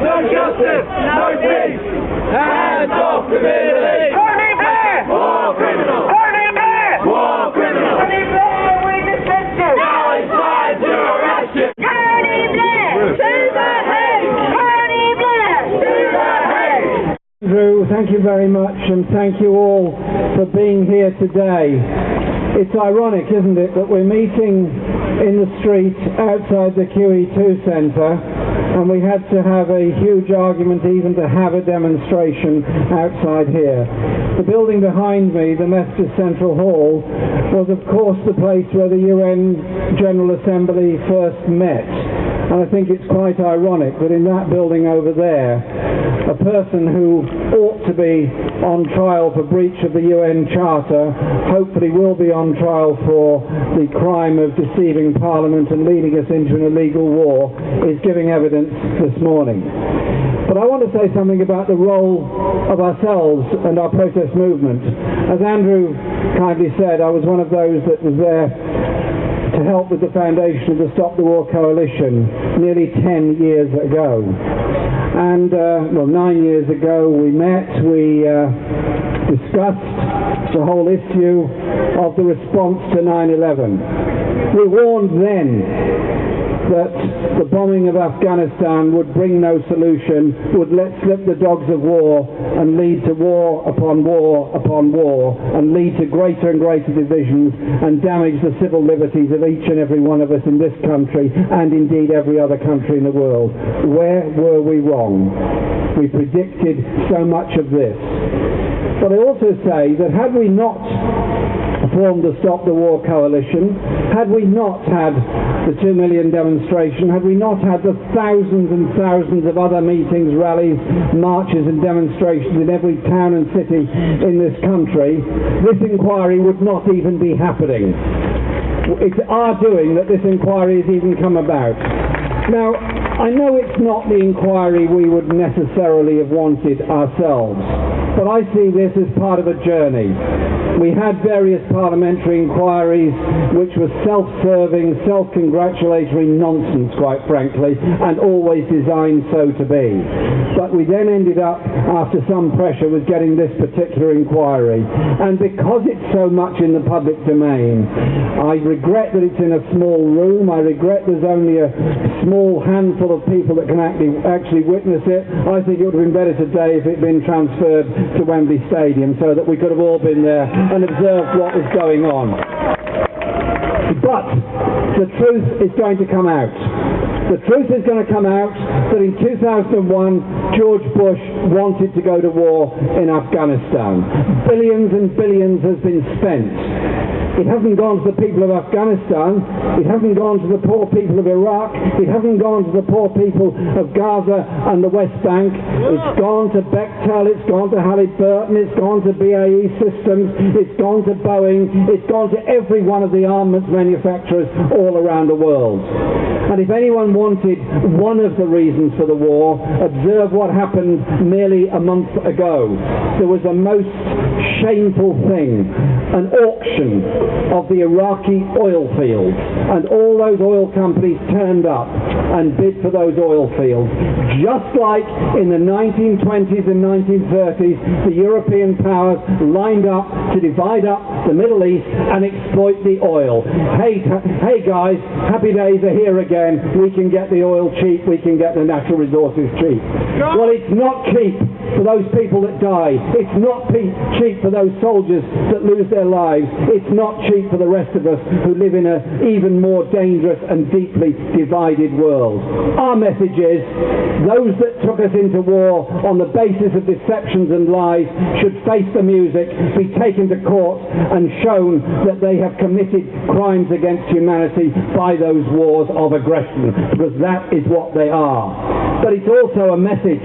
no justice, no peace. Hands off the Middle East. Tony Blair! War criminal. Tony Blair! War criminal. Tony Blair, we dismiss you! Now it's time to arrest you. Tony Blair! To the Hague! Tony Blair! To the Hague! Andrew, thank you very much, and thank you all for being here today. It's ironic, isn't it, that we're meeting in the street outside the QE2 Centre, and we had to have a huge argument even to have a demonstration outside here. The building behind me, the Methodist Central Hall, was of course the place where the UN General Assembly first met. And I think it's quite ironic that in that building over there, a person who ought to be on trial for breach of the UN Charter, hopefully will be on trial for the crime of deceiving Parliament and leading us into an illegal war, is giving evidence this morning. But I want to say something about the role of ourselves and our protest movement. As Andrew kindly said, I was one of those that was there to help with the foundation of the Stop the War Coalition nearly 10 years ago. And, 9 years ago we met, we discussed the whole issue of the response to 9/11. We warned then that the bombing of Afghanistan would bring no solution, would let slip the dogs of war and lead to war upon war upon war, and lead to greater and greater divisions and damage the civil liberties of each and every one of us in this country and indeed every other country in the world. Where were we wrong? We predicted so much of this. But I also say that had we not formed the Stop the War Coalition, had we not had the 2 million demonstration, had we not had the thousands and thousands of other meetings, rallies, marches and demonstrations in every town and city in this country, this inquiry would not even be happening. It's our doing that this inquiry has even come about. Now, I know it's not the inquiry we would necessarily have wanted ourselves, but I see this as part of a journey. We had various parliamentary inquiries which were self-serving, self-congratulatory nonsense, quite frankly, and always designed so to be. But we then ended up, after some pressure, with getting this particular inquiry. And because it's so much in the public domain, I regret that it's in a small room. I regret there's only a small handful of people that can actually witness it. I think it would have been better today if it had been transferred to Wembley Stadium so that we could have all been there and observed what was going on. But the truth is going to come out. The truth is going to come out that in 2001 George Bush wanted to go to war in Afghanistan. Billions and billions has been spent. It hasn't gone to the people of Afghanistan, it hasn't gone to the poor people of Iraq, it hasn't gone to the poor people of Gaza and the West Bank, it's gone to Bechtel, it's gone to Halliburton, it's gone to BAE Systems, it's gone to Boeing, it's gone to every one of the armaments manufacturers all around the world. And if anyone wanted one of the reasons for the war, observe what happened merely a month ago. There was a most shameful thing, an auction of the Iraqi oil fields, and all those oil companies turned up and bid for those oil fields, just like in the 1920s and 1930s the European powers lined up to divide up the Middle East and exploit the oil. Hey guys, happy days are here again, we can get the oil cheap, we can get the natural resources cheap. Well, it's not cheap for those people that die, it's not cheap for those soldiers that lose their lives, it's not cheap for the rest of us who live in an even more dangerous and deeply divided world. Our message is, those that took us into war on the basis of deceptions and lies should face the music, be taken to court and shown that they have committed crimes against humanity by those wars of aggression, because that is what they are. But it's also a message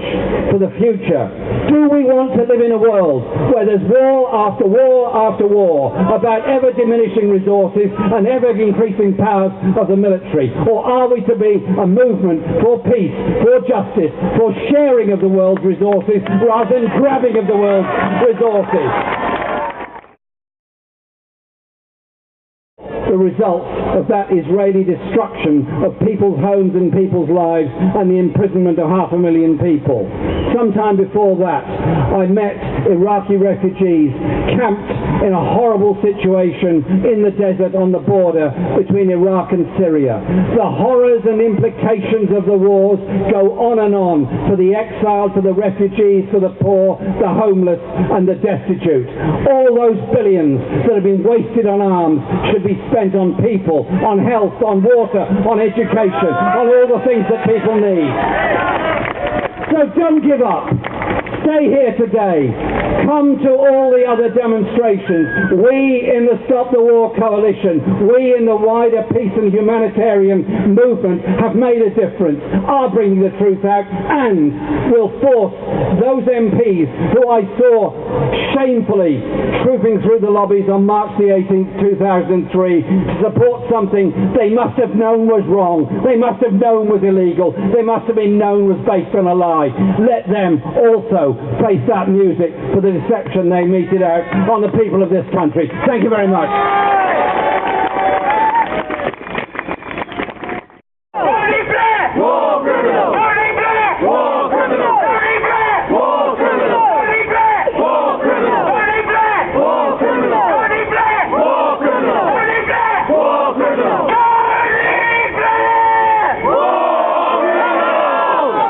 for the future. Do we want to live in a world where there's war after war after war about ever diminishing resources and ever increasing powers of the military? Or are we to be a movement for peace, for justice, for sharing of the world's resources rather than grabbing of the world's resources? The results of that Israeli destruction of people's homes and people's lives and the imprisonment of 500,000 people. Sometime before that, I met Iraqi refugees camped in a horrible situation in the desert on the border between Iraq and Syria. The horrors and implications of the wars go on and on for the exiled, for the refugees, for the poor, the homeless and the destitute. All those billions that have been wasted on arms should be spent on people, on health, on water, on education, on all the things that people need. So don't give up. Stay here today. Come to all the other demonstrations. We in the Stop the War Coalition, we in the wider peace and humanitarian movement have made a difference, are bringing the truth out, and will force those MPs who I saw shamefully trooping through the lobbies on March the 18th, 2003 to support something they must have known was wrong, they must have known was illegal, they must have been known was based on a lie. Let them also face that music for the deception they meted out on the people of this country. Thank you very much.